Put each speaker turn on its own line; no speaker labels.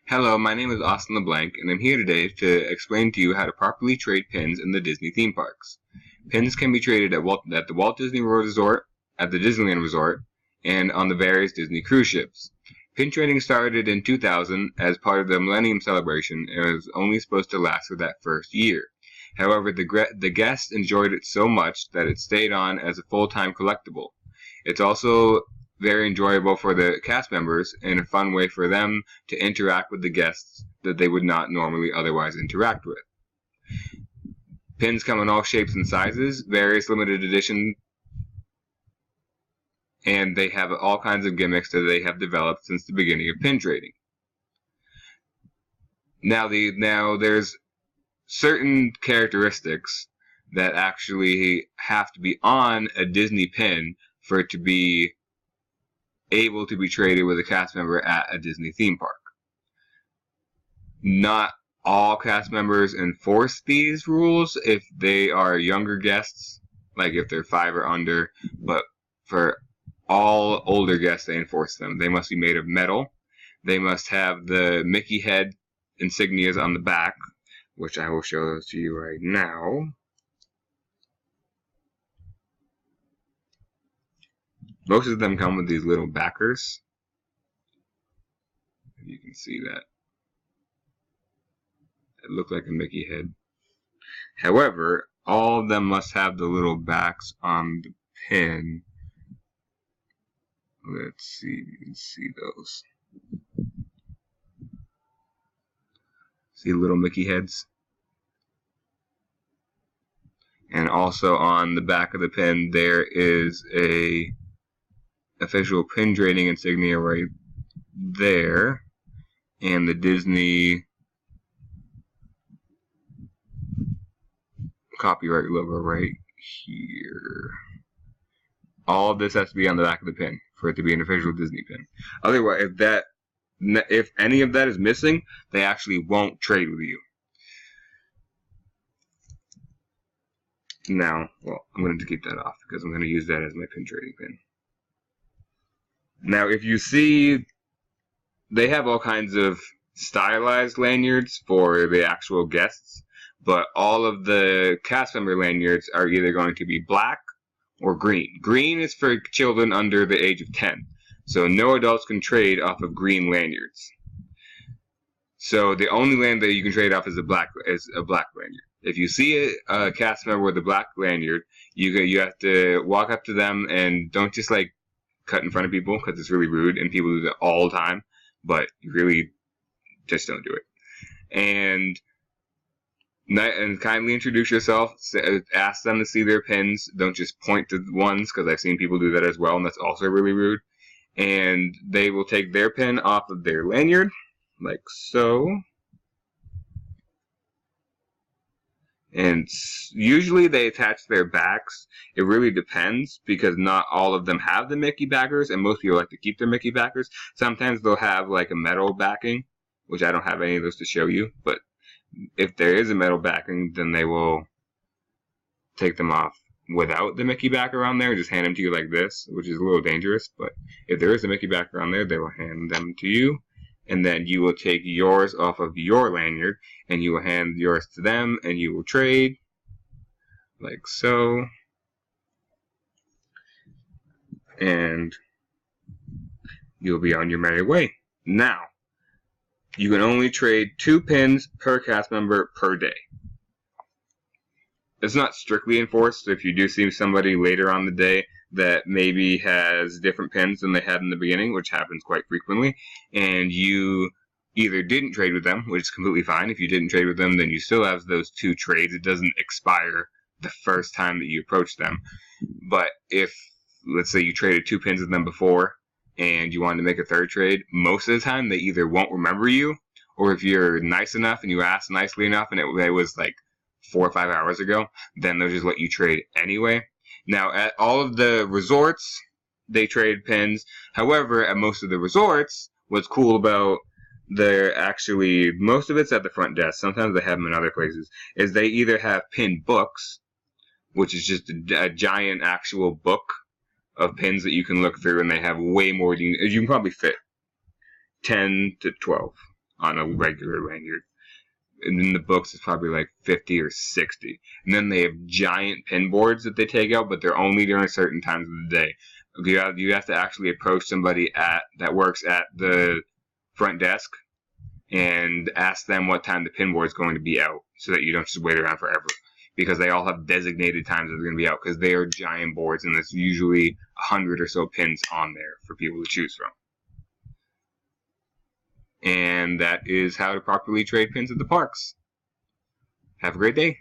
Hello, my name is Austin LeBlanc, and I'm here today to explain to you how to properly trade pins in the Disney theme parks. Pins can be traded at the Walt Disney World Resort, at the Disneyland Resort, and on the various Disney cruise ships. Pin trading started in 2000 as part of the Millennium Celebration and was only supposed to last for that first year. However, the guests enjoyed it so much that it stayed on as a full-time collectible. It's also very enjoyable for the cast members and a fun way for them to interact with the guests that they would not normally otherwise interact with. Pins come in all shapes and sizes, various limited edition, and they have all kinds of gimmicks that they have developed since the beginning of pin trading. Now there's certain characteristics that actually have to be on a Disney pin for it to be able to be traded with a cast member at a Disney theme park. Not all cast members enforce these rules if they are younger guests, like if they're 5 or under, but for all older guests they enforce them. They must be made of metal. They must have the Mickey head insignias on the back, which I will show those to you right now. Most of them come with these little backers. If you can see that. It looks like a Mickey head. However, all of them must have the little backs on the pin. Let's see if you can see those. See little Mickey heads? And also on the back of the pin there is a official pin trading insignia right there, and the Disney copyright logo right here. All of this has to be on the back of the pin for it to be an official Disney pin. Otherwise, if any of that is missing, they actually won't trade with you. Now, well, I'm going to keep that off because I'm going to use that as my pin trading pin. Now, if you see, they have all kinds of stylized lanyards for the actual guests, but all of the cast member lanyards are either going to be black or green. Green is for children under the age of 10, so no adults can trade off of green lanyards. So the only lanyard that you can trade off is a black lanyard. If you see a cast member with a black lanyard, you have to walk up to them and don't just like cut in front of people because it's really rude and people do that all the time, but you really just don't do it. And kindly introduce yourself, ask them to see their pins, don't just point to ones because I've seen people do that as well and that's also really rude. And they will take their pin off of their lanyard, like so. And usually they attach their backs. It really depends because not all of them have the Mickey backers and most people like to keep their Mickey backers. Sometimes they'll have like a metal backing, which I don't have any of those to show you, but if there is a metal backing, then they will take them off without the Mickey backer on there and just hand them to you like this, which is a little dangerous, but if there is a Mickey backer on there, they will hand them to you. And then you will take yours off of your lanyard and you will hand yours to them and you will trade like so. And you'll be on your merry way. Now, you can only trade 2 pins per cast member per day. It's not strictly enforced. If you do see somebody later on the day that maybe has different pins than they had in the beginning, which happens quite frequently, and you either didn't trade with them, which is completely fine. If you didn't trade with them, then you still have those 2 trades. It doesn't expire the first time that you approach them. But if, let's say you traded 2 pins with them before, and you wanted to make a 3rd trade, most of the time they either won't remember you, or if you're nice enough and you ask nicely enough and it was like 4 or 5 hours ago, then they'll just let you trade anyway. Now, at all of the resorts, they trade pins. However, at most of the resorts, what's cool about most of it's at the front desk, sometimes they have them in other places, is they either have pin books, which is just a giant actual book of pins that you can look through, and they have way more. You can probably fit 10 to 12 on a regular lanyard. And in the books, it's probably like 50 or 60. And then they have giant pin boards that they take out, but they're only during certain times of the day. You have to actually approach somebody that works at the front desk and ask them what time the pin board is going to be out, so that you don't just wait around forever. Because they all have designated times that they're going to be out, because they are giant boards, and there's usually 100 or so pins on there for people to choose from. And that is how to properly trade pins at the parks. Have a great day.